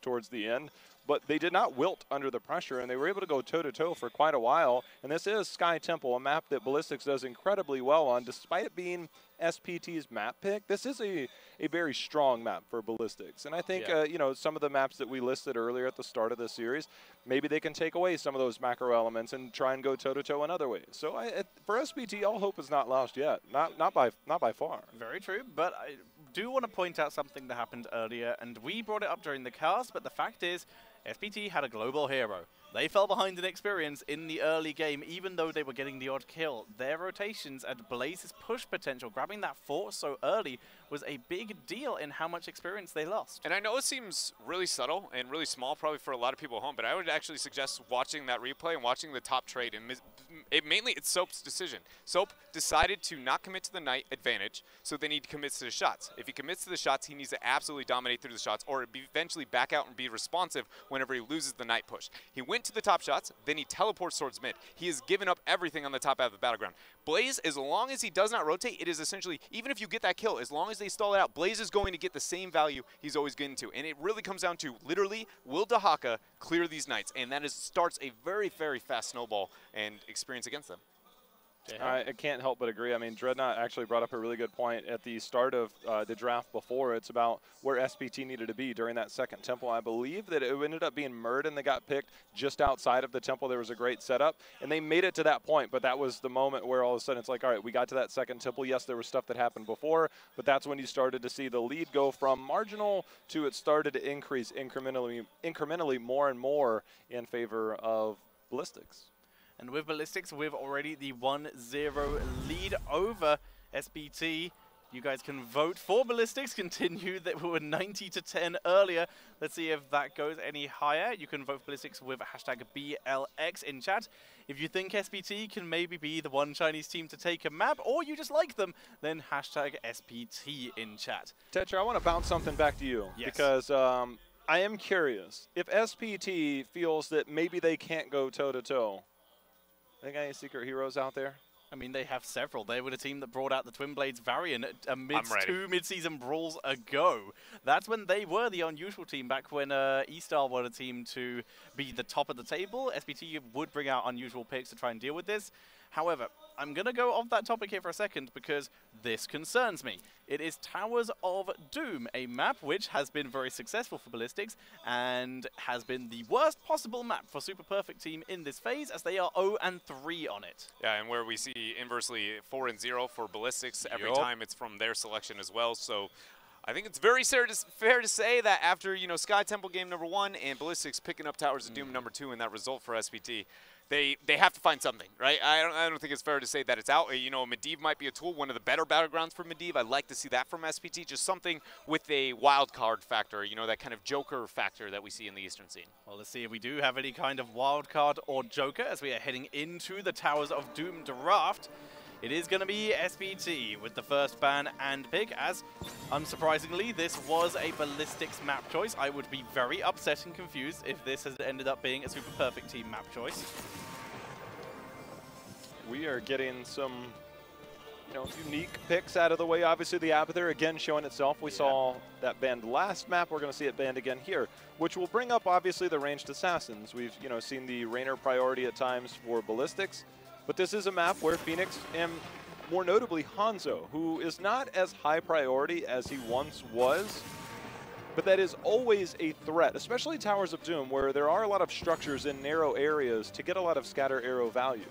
towards the end, but they did not wilt under the pressure, and they were able to go toe-to-toe for quite a while. And this is Sky Temple, a map that Ballistix does incredibly well on, despite it being SPT's map pick. This is a very strong map for Ballistix, and I think you know, some of the maps that we listed earlier at the start of the series, maybe they can take away some of those macro elements and try and go toe-to-toe in other ways. So for SPT, all hope is not lost yet, not by far. Very true, but I do want to point out something that happened earlier, and we brought it up during the cast, but the fact is, SPT had a global hero. They fell behind in experience in the early game, even though they were getting the odd kill. Their rotations and Blaze's push potential, grabbing that fort so early, was a big deal in how much experience they lost. And I know it seems really subtle and really small probably for a lot of people at home, but I would actually suggest watching that replay and watching the top trade. And mainly it's Soap's decision. Soap decided to not commit to the Knight advantage, so then he commits to the shots. If he commits to the shots, he needs to absolutely dominate through the shots or eventually back out and be responsive whenever he loses the Knight push. He went to the top shots, then he teleports towards mid. He has given up everything on the top half of the battleground. Blaze, as long as he does not rotate, it is essentially, even if you get that kill, as long as they stall it out, Blaze is going to get the same value he's always getting to. And it really comes down to, literally, will Dahaka clear these Knights? And that starts a very, very fast snowball and experience against them. I can't help but agree. I mean, Dreadnought actually brought up a really good point at the start of the draft before. It's about where SPT needed to be during that second temple. I believe that it ended up being Murden that got picked just outside of the temple. There was a great setup, and they made it to that point, but that was the moment where all of a sudden it's like, all right, we got to that second temple. Yes, there was stuff that happened before, but that's when you started to see the lead go from marginal to it started to increase incrementally more and more in favor of Ballistix. And with Ballistix, we've already the 1-0 lead over SPT. You guys can vote for Ballistix. Continue that we were 90-10 earlier. Let's see if that goes any higher. You can vote for Ballistix with hashtag BLX in chat. If you think SPT can maybe be the one Chinese team to take a map, or you just like them, then hashtag SPT in chat. Tetra, I want to bounce something back to you. Yes. Because I am curious. If SPT feels that maybe they can't go toe-to-toe, they got any secret heroes out there? I mean, they have several. They were the team that brought out the Twin Blades variant amidst 2 mid-season brawls ago. That's when they were the unusual team, back when E-Star were the team to be the top of the table. SPT would bring out unusual picks to try and deal with this. However, I'm going to go off that topic here for a second because this concerns me. It is Towers of Doom, a map which has been very successful for Ballistix and has been the worst possible map for Super Perfect Team in this phase, as they are 0-3 on it. Yeah, and where we see inversely 4-0 for Ballistix every time it's from their selection as well. So I think it's very fair to say that after, you know, Sky Temple game #1 and Ballistix picking up Towers of Doom #2 in that result for SPT, they have to find something, right? I don't think it's fair to say that it's out. You know, Medivh might be a tool, one of the better battlegrounds for Medivh. I'd like to see that from SPT, just something with a wild card factor, you know, that kind of Joker factor that we see in the Eastern scene. Well, let's see if we do have any kind of wild card or Joker as we are heading into the Towers of Doom draft. It is going to be SPT with the first ban and pick, as, unsurprisingly, this was a Ballistix map choice. I would be very upset and confused if this has ended up being a Super Perfect Team map choice. We are getting some, you know, unique picks out of the way. Obviously, the Abathur again showing itself. We saw that banned last map. We're going to see it banned again here, which will bring up, obviously, the ranged assassins. We've, you know, seen the Rainer priority at times for Ballistix. But this is a map where Phoenix, and more notably Hanzo, who is not as high priority as he once was, but that is always a threat, especially Towers of Doom, where there are a lot of structures in narrow areas to get a lot of scatter arrow value.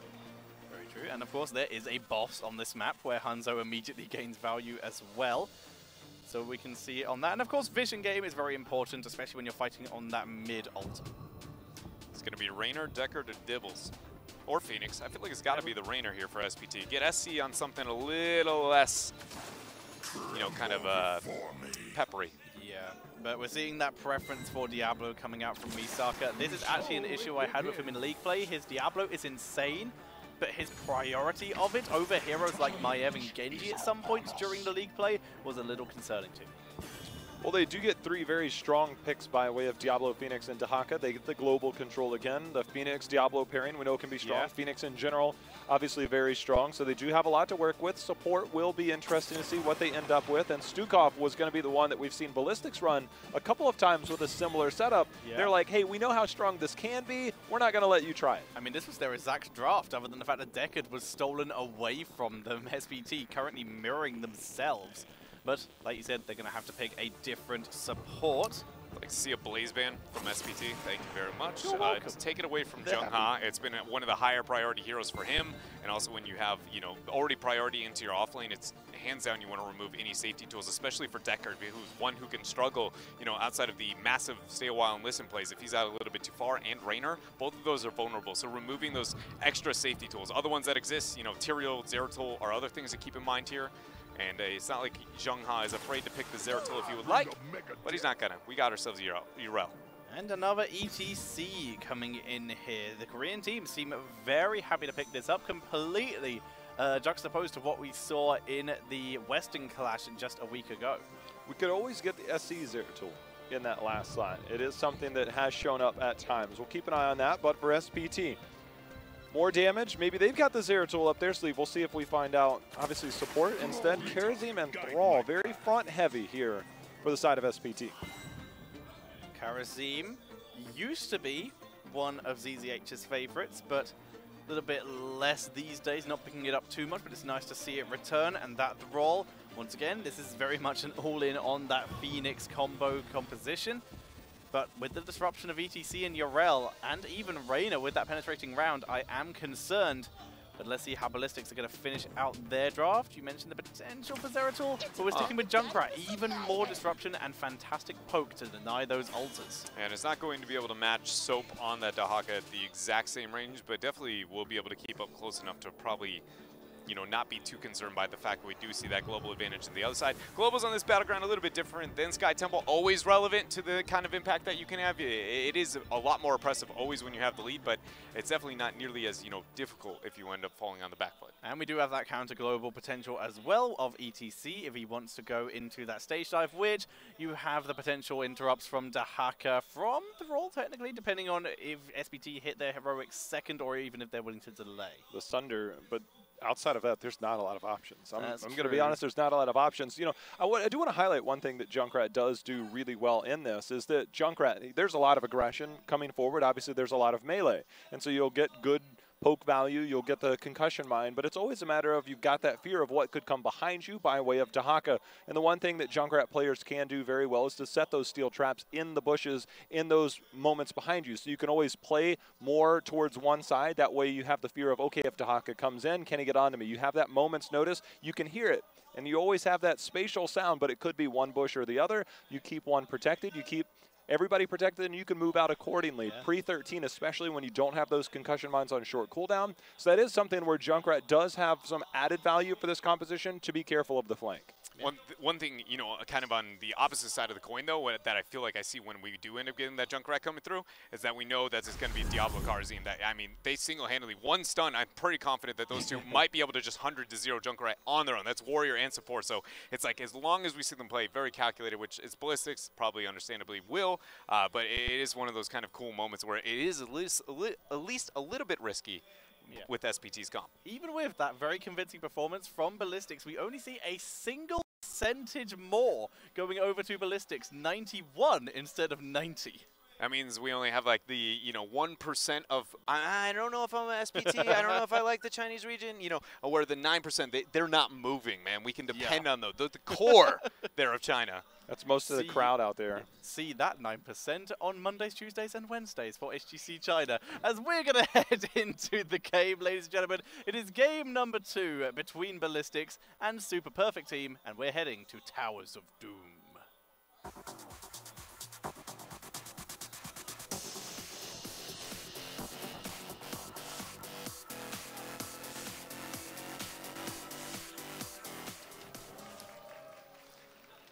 Very true, and of course there is a boss on this map where Hanzo immediately gains value as well. So we can see it on that, and of course vision game is very important, especially when you're fighting on that mid-ult. It's going to be Rainer, Decker to Dibbles. Or Phoenix. I feel like it's got to be the Rainer here for SPT. Get SC on something a little less, you know, kind of peppery. Yeah, but we're seeing that preference for Diablo coming out from Misaka. This is actually an issue I had with him in League play. His Diablo is insane, but his priority of it over heroes like Maiev and Genji at some points during the League play was a little concerning too. Well, they do get 3 very strong picks by way of Diablo, Phoenix, and Dahaka. They get the global control again. The Phoenix-Diablo pairing we know can be strong. Yeah. Phoenix in general, obviously very strong. So they do have a lot to work with. Support will be interesting to see what they end up with. And Stukov was going to be the one that we've seen Ballistix run a couple of times with a similar setup. Yeah. They're like, hey, we know how strong this can be. We're not going to let you try it. I mean, this was their exact draft, other than the fact that Deckard was stolen away from them. SPT currently mirroring themselves. But, like you said, they're going to have to pick a different support. I'd like to see a Blaze Ban from SPT. Thank you very much. You're welcome. To take it away from Jungha, it's been one of the higher priority heroes for him. And also when you have, you know, already priority into your offlane, it's hands down you want to remove any safety tools, especially for Deckard, who's one who can struggle, you know, outside of the massive stay a while and listen plays. If he's out a little bit too far, and Raynor, both of those are vulnerable. So removing those extra safety tools, other ones that exist, you know, Tyrael, Zeratul are other things to keep in mind here. And it's not like Jungha is afraid to pick the Zeratul if he would like, but he's not gonna. We got ourselves Urel. And another ETC coming in here. The Korean team seem very happy to pick this up, completely juxtaposed to what we saw in the Western Clash just a week ago. We could always get the SC Zeratul in that last slot. It is something that has shown up at times. We'll keep an eye on that, but for SPT, more damage. Maybe they've got the Zeratul up their sleeve. We'll see if we find out. Obviously, support. Instead, Karazim and Thrall. Very front heavy here for the side of SPT. Karazim used to be one of ZZH's favorites, but a little bit less these days. Not picking it up too much, but it's nice to see it return. And that Thrall, once again, this is very much an all-in on that Phoenix combo composition. But with the disruption of ETC and Urel, and even Raynor with that penetrating round, I am concerned. But let's see how Ballistix are going to finish out their draft. You mentioned the potential for Zeratul, but we're sticking with Junkrat. Even more disruption and fantastic poke to deny those ulters. And it's not going to be able to match Soap on that Dahaka at the exact same range, but definitely will be able to keep up close enough to probably, you know, not be too concerned by the fact that we do see that global advantage on the other side. Globals on this battleground a little bit different than Sky Temple, always relevant to the kind of impact that you can have. It is a lot more oppressive always when you have the lead, but it's definitely not nearly as, you know, difficult if you end up falling on the back foot. And we do have that counter global potential as well of ETC if he wants to go into that stage dive, which you have the potential interrupts from Dahaka, from Thrall technically, depending on if SPT hit their heroic second or even if they're willing to delay. The Sunder, but outside of that, there's not a lot of options. I'm going to be true. honest, there's not a lot of options. You know, I do want to highlight one thing that Junkrat does do really well in this is that Junkrat, there's a lot of aggression coming forward. Obviously, there's a lot of melee. And so you'll get good poke value, you'll get the concussion mine, but it's always a matter of you've got that fear of what could come behind you by way of Dahaka. And the one thing that Junkrat players can do very well is to set those steel traps in the bushes in those moments behind you. So you can always play more towards one side. That way you have the fear of, okay, if Dahaka comes in, can he get onto me? You have that moment's notice. You can hear it. And you always have that spatial sound, but it could be one bush or the other. You keep one protected. You keep everybody protected, and you can move out accordingly. Yeah. Pre-13, especially when you don't have those concussion mines on short cooldown. So that is something where Junkrat does have some added value for this composition, to be careful of the flank. One thing, you know, kind of on the opposite side of the coin, though, that I feel like I see when we do end up getting that Junkrat coming through, is that we know that it's going to be Diablo Karazim. That, I mean, they single-handedly, one stun, I'm pretty confident that those two might be able to just 100-0 Junkrat on their own. That's Warrior and support. So it's like, as long as we see them play very calculated, which is Ballistix, probably understandably will, but it is one of those kind of cool moments where it is at least a little bit risky. Yeah. With SPT's comp. Even with that very convincing performance from Ballistix, we only see a single percentage more going over to Ballistix, 91 instead of 90. That means we only have like the, you know, 1% of, I don't know if I'm an SPT, I don't know if I like the Chinese region, you know, where the 9%, they're not moving, man. We can depend on the core there of China. That's most of the crowd out there. See that 9% on Mondays, Tuesdays, and Wednesdays for HGC China. As we're going to head into the game, ladies and gentlemen, it is game number 2 between Ballistix and Super Perfect Team, and we're heading to Towers of Doom.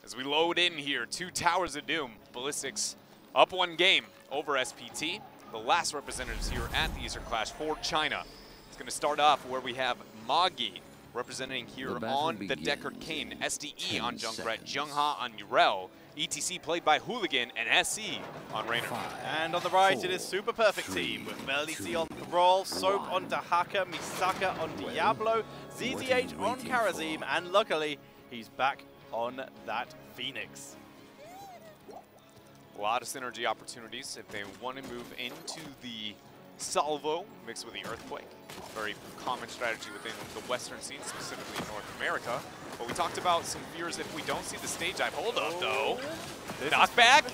As we load in here, 2 Towers of Doom. Ballistix up 1 game over SPT. The last representatives here at the Eastern Clash for China. It's going to start off where we have Magi representing here on the Deckard Kane, SDE on Junkrat, Jungha on Urel, ETC played by Hooligan and SC on Raynor. And on the right, it is Super Perfect Team with Ballistix on Brawl, Soap on Dahaka, Misaka on Diablo, ZZH on Karazim, and luckily, he's back on that Phoenix. A lot of synergy opportunities if they want to move into the Salvo mixed with the Earthquake. Very common strategy within the Western scene, specifically in North America. But we talked about some fears if we don't see the stage dive. Hold up, though. Knockback.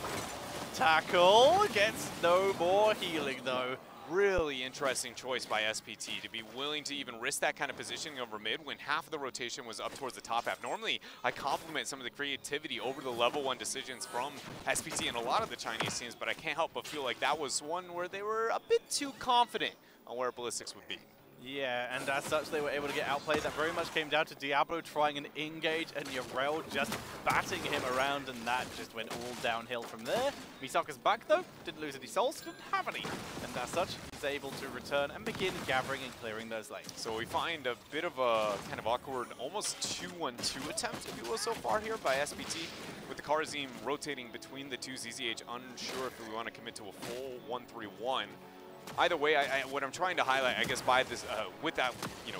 Tackle gets no more healing, though. Really interesting choice by SPT to be willing to even risk that kind of positioning over mid when half of the rotation was up towards the top half. Normally, I compliment some of the creativity over the level 1 decisions from SPT and a lot of the Chinese teams, but I can't help but feel like that was one where they were a bit too confident on where Ballistix would be. Yeah, and as such, they were able to get outplayed. That very much came down to Diablo trying an engage and Yarel just batting him around, and that just went all downhill from there. Misaka's back, though. Didn't lose any souls, didn't have any. And as such, he's able to return and begin gathering and clearing those lanes. So we find a bit of a kind of awkward, almost 2-1-2 attempt, if you will, so far here by SPT, with the Karazim rotating between the two. ZZH unsure if we want to commit to a full 1-3-1. Either way, what I'm trying to highlight, I guess, by this, with that,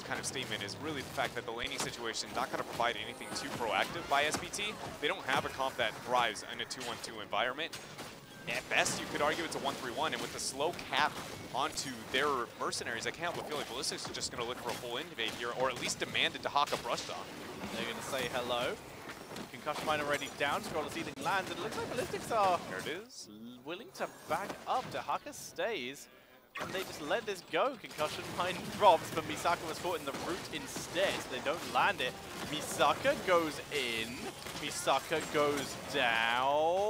kind of statement is really the fact that the laning situation not going to provide anything too proactive by SPT. They don't have a comp that thrives in a 2-1-2 environment. At best, you could argue it's a 1-3-1, and with the slow cap onto their mercenaries, I can't help but feel like Ballistix is just going to look for a full invade here, or at least demand it to Haka brushed on. They're going to say hello. Concussion mine already down, scroll the ceiling lands, and it looks like Ballistix are there it is. Willing to back up. Dahaka stays. And they just let this go. Concussion mine drops, but Misaka was caught in the root instead. So they don't land it. Misaka goes in. Misaka goes down.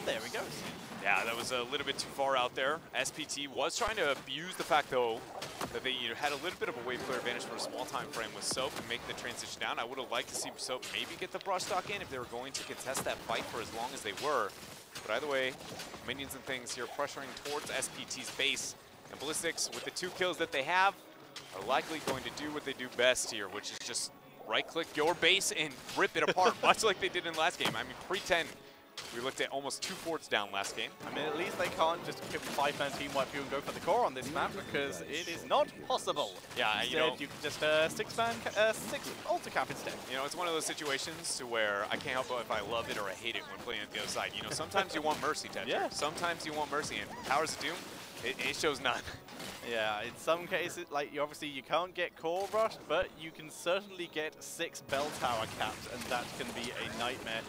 There he goes. Yeah, that was a little bit too far out there. SPT was trying to abuse the fact, though, that they had a little bit of a wave clear advantage for a small time frame with Soap and make the transition down. I would have liked to see Soap maybe get the brush stock in if they were going to contest that fight for as long as they were. But either way, minions and things here pressuring towards SPT's base. And Ballistix, with the 2 kills that they have, are likely going to do what they do best here, which is just right-click your base and rip it apart, much like they did in last game. I mean, pre-10, we looked at almost 2 forts down last game. I mean, at least they can't just keep 5-man team wipe you and go for the core on this map, because it is not possible. Yeah, instead, you can just 6-man, 6 ulti cap instead. It's one of those situations to where I can't help but if I love it or I hate it when playing at the other side. Sometimes you want mercy, Tetra. Yeah. Sometimes you want mercy, and Towers of Doom, it shows none. Yeah, in some cases, like, obviously you can't get core rushed, but you can certainly get 6 bell tower capped, and that can be a nightmare.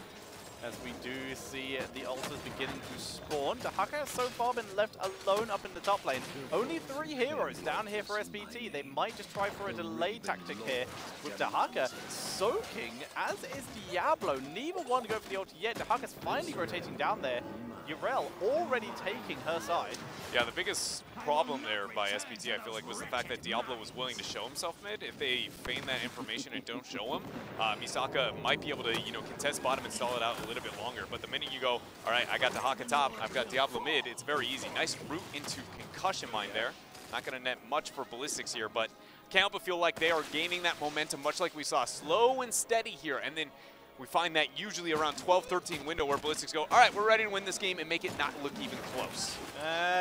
As we do see the altars beginning to spawn. Dahaka has so far been left alone up in the top lane. Only 3 heroes down here for SPT. They might just try for a delay tactic here with Dahaka soaking, as is Diablo. Neither one to go for the ulti yet. Dahaka's finally rotating down there. Yarel already taking her side. Yeah, the biggest problem there by SPT, I feel like, was the fact that Diablo was willing to show himself mid. If they feign that information and don't show him, Misaka might be able to, contest bottom and stall it out a little bit longer. But the minute you go, all right, I got the Haka top, I've got Diablo mid, it's very easy. Nice route into concussion mine there. Not going to net much for Ballistix here, but can't help but feel like they are gaining that momentum, much like we saw. Slow and steady here, and then we find that usually around 12-13 window where Ballistix go, all right, we're ready to win this game and make it not look even close.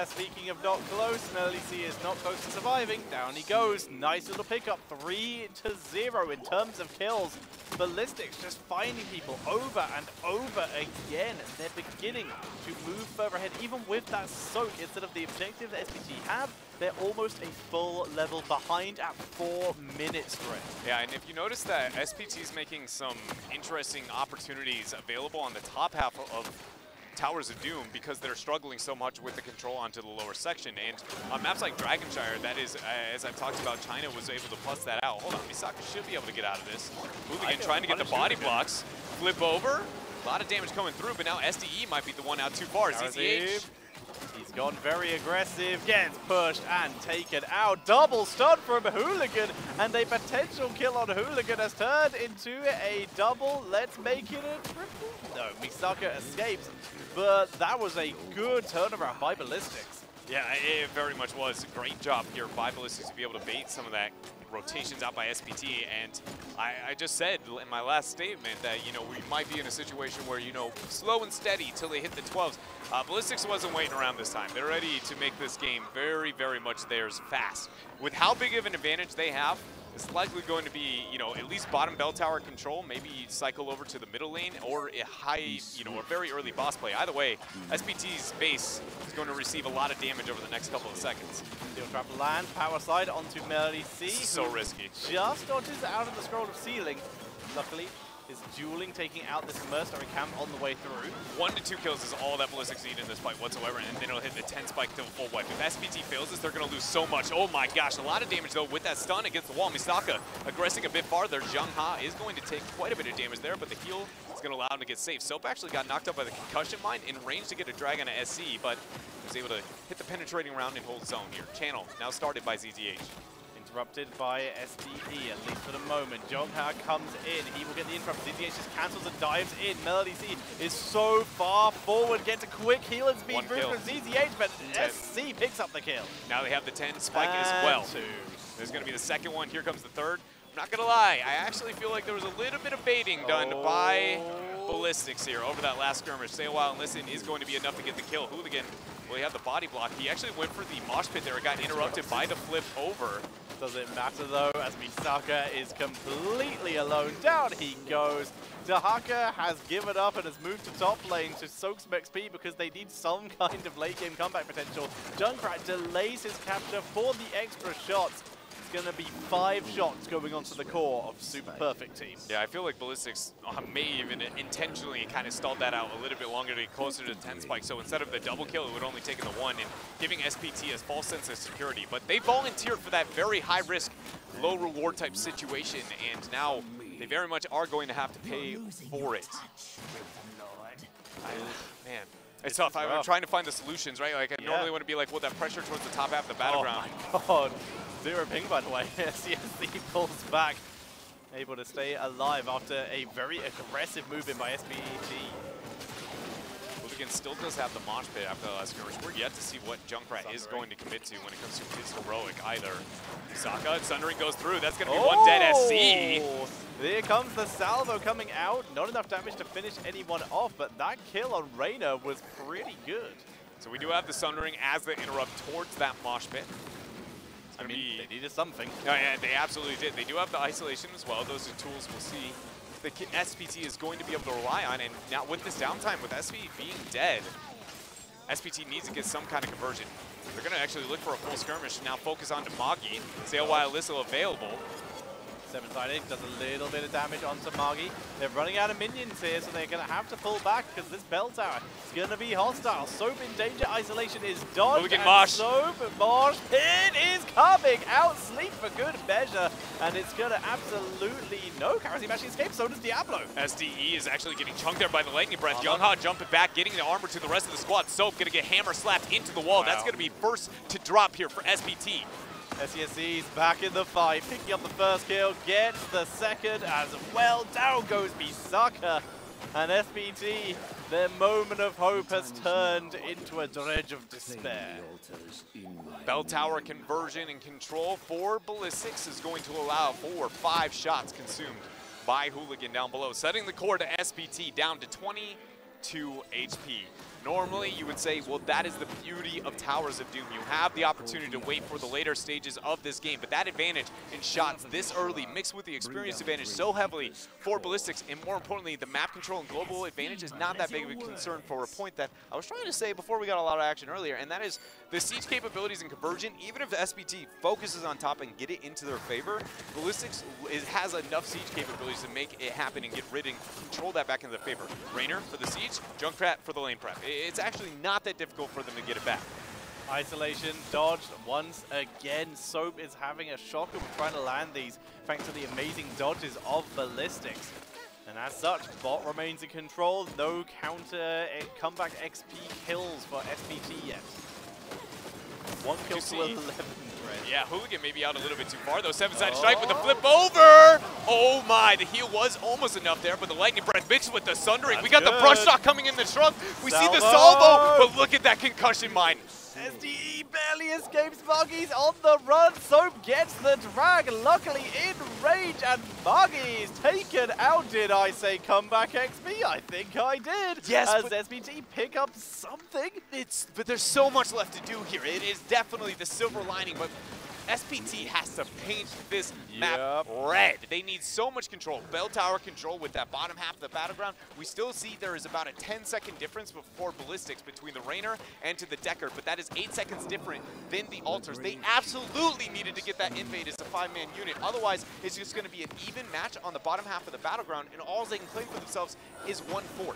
Speaking of not close, Merlisi is not close to surviving. Down he goes. Nice little pickup, 3-0 in terms of kills. Ballistix just finding people over and over again. They're beginning to move further ahead, even with that soak instead of the objective that SPT have. They're almost a full level behind at 4 minutes for it. Yeah, and if you notice that SPT's making some interesting opportunities available on the top half of Towers of Doom because they're struggling so much with the control onto the lower section. And on maps like Dragonshire, that is, as I've talked about, China was able to plus that out. Hold on, Misaka should be able to get out of this. Hooligan trying to get the body blocks. Flip over. A lot of damage coming through, but now SDE might be the one out too far. ZZH. He's gone very aggressive, gets pushed and taken out. Double stun from Hooligan, and a potential kill on Hooligan has turned into a double. Let's make it a triple. No, Misaka escapes, but that was a good turnaround by Ballistix. Yeah, it very much was. Great job here by Ballistix to be able to bait some of that rotations out by SPT. And I just said in my last statement that, you know, we might be in a situation where, you know, slow and steady till they hit the 12s. Ballistix wasn't waiting around this time. They're ready to make this game very, very much theirs fast. With how big of an advantage they have, it's likely going to be, you know, at least bottom bell tower control, maybe cycle over to the middle lane, or a high, you know, a very early boss play. Either way, SPT's base is going to receive a lot of damage over the next couple of seconds. Steel trap land, power slide onto Melody C. So risky. Just dodges out of the scroll of ceiling. Luckily, is dueling, taking out this mercenary camp on the way through. 1 to 2 kills is all that Ballistix need in this fight whatsoever, and then it'll hit the 10 spike to a full wipe. If SPT fails this, they're going to lose so much. Oh my gosh, a lot of damage though with that stun against the wall. Misaka aggressing a bit farther. Zheng Ha is going to take quite a bit of damage there, but the heal is going to allow him to get safe. Soap actually got knocked up by the concussion mine in range to get a drag on a SC, but was able to hit the penetrating round and hold zone here. Channel now started by ZZH. Interrupted by SPE, at least for the moment. Zheng comes in. He will get the interrupt. ZZH just cancels and dives in. Melody C is so far forward. Gets a quick heal and speed through from ZZH, but SC picks up the kill. Now they have the 10 spike as well. There's going to be the second one. Here comes the third. I'm not going to lie. I actually feel like there was a little bit of baiting done by Ballistix here over that last skirmish. Stay a while and listen is going to be enough to get the kill. Hooligan, well, he had the body block. He actually went for the mosh pit there. It got interrupted by the flip over. Doesn't matter though, as Misaka is completely alone. Down he goes. Dahaka has given up and has moved to top lane to soak some XP because they need some kind of late game comeback potential. Junkrat delays his capture for the extra shots. It's going to be 5 shots going onto the core of Super Perfect Team. Yeah, I feel like Ballistix may even intentionally kind of stalled that out a little bit longer to get closer to the 10 spike. So instead of the double kill, it would only taken the 1 and giving SPT a false sense of security. But they volunteered for that very high risk, low reward type situation, and now they very much are going to have to pay for it. Man. It's tough. I'm trying to find the solutions, right? Like, I normally want to be like, well, that pressure towards the top half of the battleground. Oh my god. 0 ping, by the way. CSC pulls back. Able to stay alive after a very aggressive move in by SPT. Hooligan still does have the mosh pit after the last skirmish. We're yet to see what Junkrat is going to commit to when it comes to his heroic either. Misaka, Sundering goes through. That's going to be one dead SC. There comes the salvo coming out. Not enough damage to finish anyone off, but that kill on Reyna was pretty good. So we do have the Sundering as they interrupt towards that mosh pit. I mean, they needed something. Oh, yeah, they absolutely did. They do have the isolation as well. Those are tools we'll see the SPT is going to be able to rely on. And now with this downtime, with SP being dead, SPT needs to get some kind of conversion. They're going to actually look for a full skirmish. Now focus on Magi. Sail while Alyssa available. 7-sided does a little bit of damage onto Magi. They're running out of minions here, so they're going to have to pull back because this bell tower is going to be hostile. Soap in danger. Isolation is dodged. And Mosh. Soap, Mosh pit is coming out. Sleep for good measure. And it's going to absolutely no Karasi actually escape. So does Diablo. SDE is actually getting chunked there by the lightning breath. Young Ha jumping back, getting the armor to the rest of the squad. Soap going to get hammer slapped into the wall. Wow. That's going to be first to drop here for SPT. SESC's back in the fight, picking up the first kill, gets the second as well. Down goes Misaka, and SPT, their moment of hope has turned into a dredge of despair. Bell tower conversion and control for Ballistix is going to allow 4 or 5 shots consumed by Hooligan down below, setting the core to SPT down to 22 HP. Normally, you would say, well, that is the beauty of Towers of Doom. You have the opportunity to wait for the later stages of this game, but that advantage in shots this early, mixed with the experience advantage so heavily for Ballistix, and more importantly, the map control and global advantage is not that big of a concern for a point that I was trying to say before we got a lot of action earlier, and that is the siege capabilities and conversion. Even if the SPT focuses on top and get it into their favor, Ballistix has enough siege capabilities to make it happen and get rid and control that back into their favor. Rainer for the siege, Junkrat for the lane prep. It's actually not that difficult for them to get it back. Isolation dodged once again. Soap is having a shocker with trying to land these thanks to the amazing dodges of Ballistix. And as such, bot remains in control. No counter comeback XP kills for SPT yet. 1 kill to 11. Yeah, Hooligan may be out a little bit too far, though. 7-sided strike with the flip over. Oh, my. The heal was almost enough there, but the lightning breath mixed with the sundering. We got the brush shot coming in the trunk. We see the salvo, but look at that concussion mine. SDE barely escapes Muggy's on the run. Soap gets the drag, luckily in range, and Muggy's taken out. Did I say comeback XP? I think I did. Yes, as SPT pick up something. But there's so much left to do here. It is definitely the silver lining, but SPT has to paint this map red. They need so much control. Bell tower control with that bottom half of the battleground. We still see there is about a 10-second difference before Ballistix between the Rainer and to the Decker, but that is 8 seconds different than the Altars. They absolutely needed to get that invade as a 5-man unit. Otherwise, it's just going to be an even match on the bottom half of the battleground, and all they can claim for themselves is 1-4.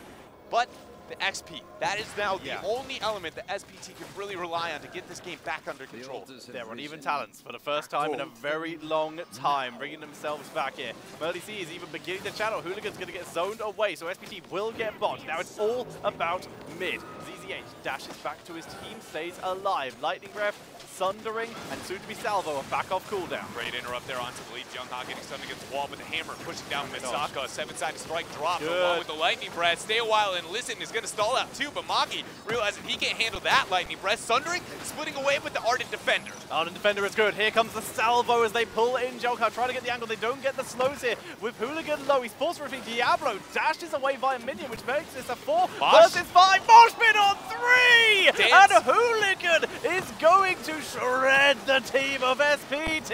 But the XP, that is now the only element that SPT can really rely on to get this game back under control. They're on even talents for the first time in a very long time, bringing themselves back here. Early C is even beginning to channel. Hooligan's going to get zoned away, so SPT will get bot. Now it's all about mid. ZZH dashes back to his team, stays alive. Lightning Breath, Sundering, and soon to be Salvo are back off cooldown. Great interrupt there onto the lead. Youngha getting stunned against the wall with the hammer, pushing down Misaka. 7-sided strike drop along with the lightning breath. Stay a while and listen is going to stall out too, but Magi realizing he can't handle that lightning breath. Sundering splitting away with the Ardent Defender. Ardent Defender is good. Here comes the Salvo as they pull in Joker, trying to get the angle. They don't get the slows here. With Hooligan low, he's force riffing. Diablo dashes away via minion, which makes this a 4 versus 5. Moshpit on 3! Dance. And Hooligan is going to shred the team of SPT!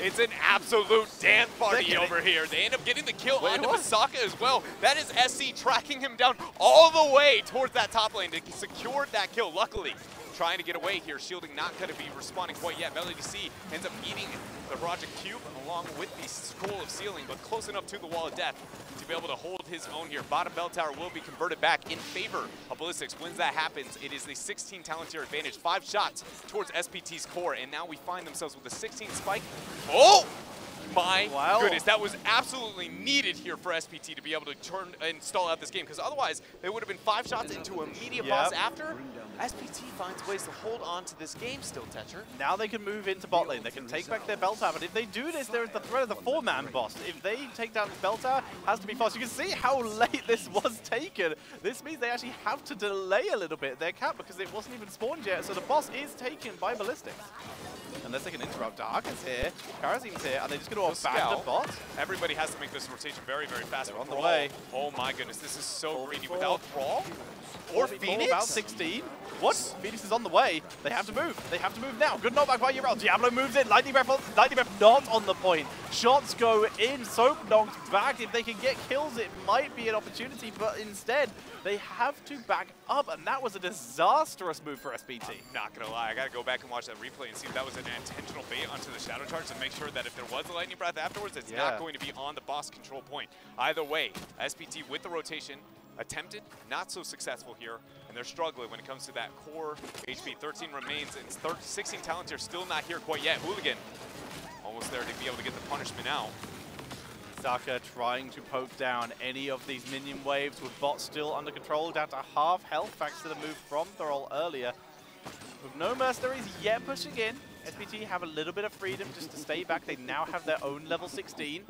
It's an absolute dance party over here. They end up getting the kill onto Misaka as well. That is SC tracking him down all the way towards that top lane to secure that kill. Luckily, trying to get away here. Shielding not going to be responding quite yet. Ballistix ends up eating the Project Cube along with the Scroll of Sealing, but close enough to the Wall of Death to be able to hold his own here. Bottom bell tower will be converted back in favor of Ballistix. When that happens, it is the 16 talent tier advantage. 5 shots towards SPT's core, and now we find themselves with a 16 spike. Oh! My goodness, that was absolutely needed here for SPT to be able to turn and stall out this game, because otherwise they would have been 5 shots into immediate boss after. SPT finds ways to hold on to this game still, Tetcher. Now they can move into bot lane. They can take back their bell tower, but if they do this, there is the threat of the 4-man boss. If they take down the bell tower, it has to be fast. You can see how late this was taken. This means they actually have to delay a little bit their cap because it wasn't even spawned yet, so the boss is taken by Ballistix. Unless they can interrupt. Dark is here, Karazim's here. Are they just going to abandon bot? Everybody has to make this rotation very, very fast. They're on the way. Oh my goodness, this is so greedy. Without Brawl or Phoenix? About 16. What? Phoenix is on the way. They have to move. They have to move now. Good knockback by Urel. Diablo moves in. Lightning Breath not on the point. Shots go in. Soap knocked back. If they can get kills, it might be an opportunity, but instead, they have to back up, and that was a disastrous move for SPT. I'm not gonna lie, I gotta go back and watch that replay and see if that was an intentional bait onto the Shadow Charge to make sure that if there was a Lightning Breath afterwards, it's not going to be on the boss control point. Either way, SPT with the rotation, attempted, not so successful here, and they're struggling when it comes to that core HP. 13 remains, and 16 talent tier still not here quite yet. Hooligan almost there to be able to get the punishment out. Saka trying to poke down any of these minion waves with bot still under control, down to half health thanks to the move from Thorol earlier. With no mercenaries yet pushing in, SPT have a little bit of freedom just to stay back. They now have their own level 16,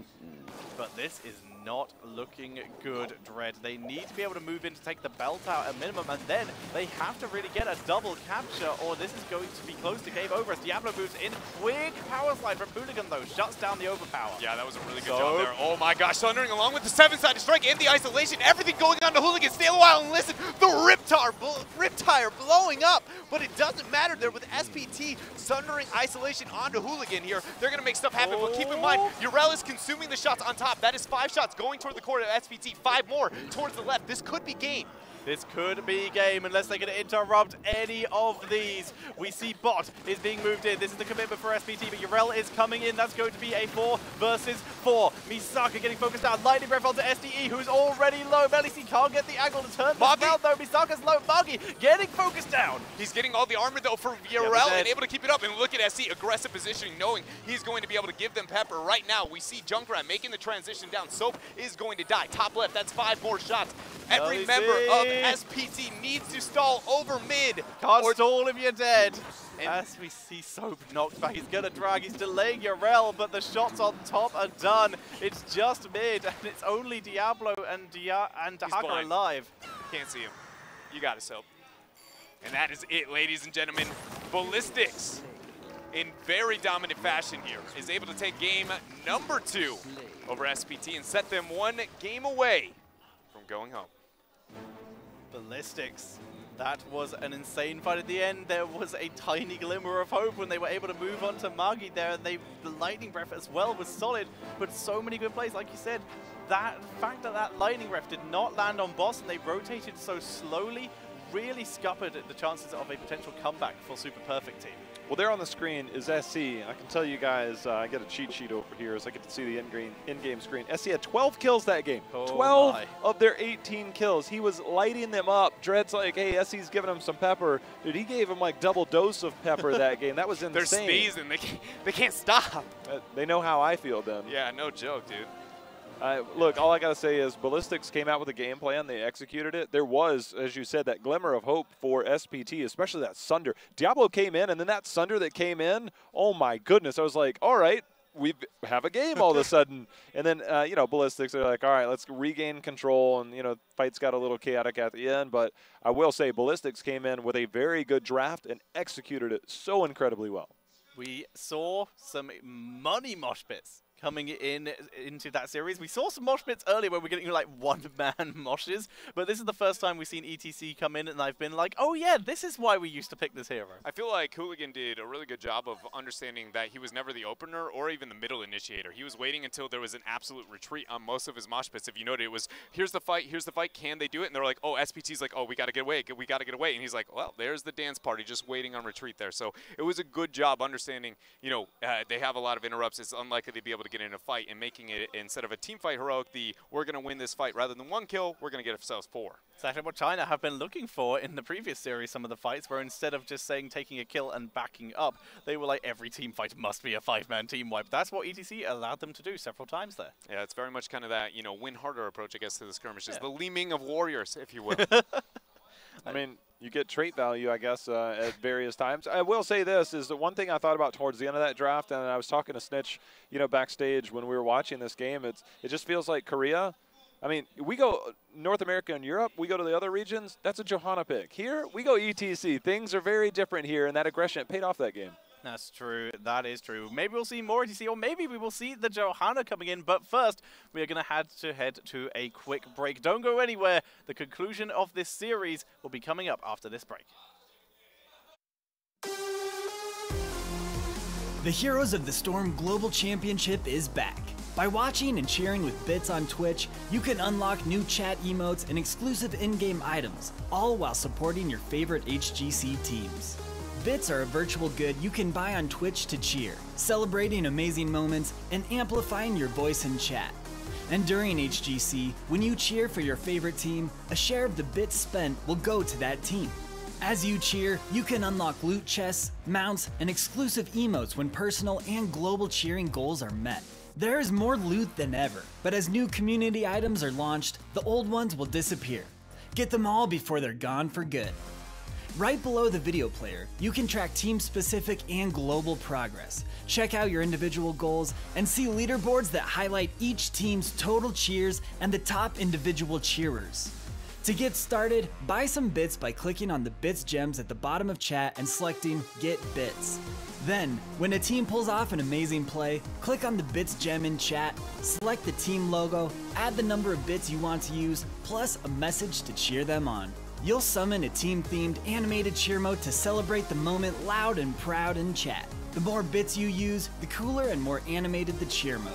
but this is not looking good, Dread. They need to be able to move in to take the bell tower at minimum, and then they have to really get a double capture, or this is going to be close to game over as Diablo moves in. Quick power slide from Hooligan, though, shuts down the overpower. Yeah, that was a really good job there. Oh my gosh, Thundering along with the 7-sided strike and the isolation. Everything going on to Hooligan. Stay a while and listen. The Rip Tire blowing up, but it doesn't matter there with SPT. Thundering isolation onto Hooligan here. They're going to make stuff happen, but keep in mind, Urel is consuming the shots on top. That is 5 shots going toward the core of SPT, 5 more towards the left. This could be game. This could be game unless they're going to interrupt any of these. We see bot is being moved in. This is the commitment for SPT, but Urel is coming in. That's going to be a 4 versus 4. Misaka getting focused down. Lightning Breath onto SDE, who's already low. Ballistix can't get the angle to turn this round, though. Misaka's low. Muggy getting focused down. He's getting all the armor, though, for Urel and able to keep it up. And look at SC, aggressive positioning, knowing he's going to be able to give them pepper. Right now, we see Junkrat making the transition down. Soap is going to die. Top left, that's 5 more shots. Every member of SPT needs to stall over mid. Can't stall if you're dead. As we see Soap knocked back, he's going to drag, he's delaying Urel, but the shots on top are done. It's just mid, and it's only Diablo and Dahaka alive. Can't see him. You got it, Soap. And that is it, ladies and gentlemen. Ballistix, in very dominant fashion here, is able to take game number 2 over SPT and set them 1 game away from going home. Ballistix. That was an insane fight at the end. There was a tiny glimmer of hope when they were able to move on to Magi there, and the lightning breath as well was solid, but so many good plays. Like you said, that fact that lightning breath did not land on boss and they rotated so slowly really scuppered the chances of a potential comeback for Super Perfect Team. Well, there on the screen is SC. I can tell you guys, I get a cheat sheet over here so I get to see the in-game screen. SC had 12 kills that game. Oh 12 my. of their 18 kills. He was lighting them up. Dread's like, hey, SC's giving him some pepper. Dude, he gave him like double dose of pepper that game. That was insane. They're sneezing. They can't stop. They know how I feel then. Yeah, no joke, dude. Look, all I got to say is Ballistix came out with a game plan. They executed it. There was, as you said, that glimmer of hope for SPT, especially that Sunder. Diablo came in, and then that Sunder that came in, oh, my goodness. I was like, all right, we have a game all of a sudden. And then, you know, Ballistix are like, all right, let's regain control. And, you know, fights got a little chaotic at the end. But I will say Ballistix came in with a very good draft and executed it so incredibly well. We saw some money mosh pits coming into that series. We saw some mosh pits earlier where we're getting like one-man moshes, but this is the first time we've seen ETC come in and I've been like, oh yeah, this is why we used to pick this hero. I feel like Hooligan did a really good job of understanding that he was never the opener or even the middle initiator. He was waiting until there was an absolute retreat on most of his mosh pits. If you noted, it was, here's the fight, can they do it? And they're like, oh, SPT's like, oh, we got to get away, And he's like, well, there's the dance party just waiting on retreat there. So it was a good job understanding, you know, they have a lot of interrupts. It's unlikely to be able to get in a fight, and making it, instead of a team fight heroic, we're going to win this fight rather than 1 kill, we're going to get ourselves 4. It's actually what China have been looking for in the previous series, some of the fights, where instead of just saying taking a kill and backing up, they were like, every team fight must be a 5-man team wipe. That's what ETC allowed them to do several times there. Yeah, it's very much kind of that, you know, win harder approach, I guess, to the skirmishes. Yeah. The Li-Ming of warriors, if you will. I mean, you get trait value, I guess, at various times. I will say this, is the one thing I thought about towards the end of that draft, and I was talking to Snitch, you know, backstage when we were watching this game, it just feels like Korea. I mean, we go North America and Europe, we go to the other regions, that's a Johanna pick. Here, we go ETC. Things are very different here, and that aggression paid off that game. That's true. That is true. Maybe we'll see more ETC, or maybe we will see the Johanna coming in. But first, we are going to head to a quick break. Don't go anywhere. The conclusion of this series will be coming up after this break. The Heroes of the Storm Global Championship is back. By watching and cheering with bits on Twitch, you can unlock new chat emotes and exclusive in-game items, all while supporting your favorite HGC teams. Bits are a virtual good you can buy on Twitch to cheer, celebrating amazing moments and amplifying your voice in chat. And during HGC, when you cheer for your favorite team, a share of the bits spent will go to that team. As you cheer, you can unlock loot chests, mounts, and exclusive emotes when personal and global cheering goals are met. There is more loot than ever, but as new community items are launched, the old ones will disappear. Get them all before they're gone for good. Right below the video player, you can track team-specific and global progress, check out your individual goals, and see leaderboards that highlight each team's total cheers and the top individual cheerers. To get started, buy some bits by clicking on the bits gems at the bottom of chat and selecting Get Bits. Then, when a team pulls off an amazing play, click on the bits gem in chat, select the team logo, add the number of bits you want to use, plus a message to cheer them on. You'll summon a team-themed animated cheer mode to celebrate the moment loud and proud in chat. The more bits you use, the cooler and more animated the cheer mode.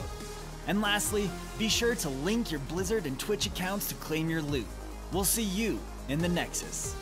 And lastly, be sure to link your Blizzard and Twitch accounts to claim your loot. We'll see you in the Nexus.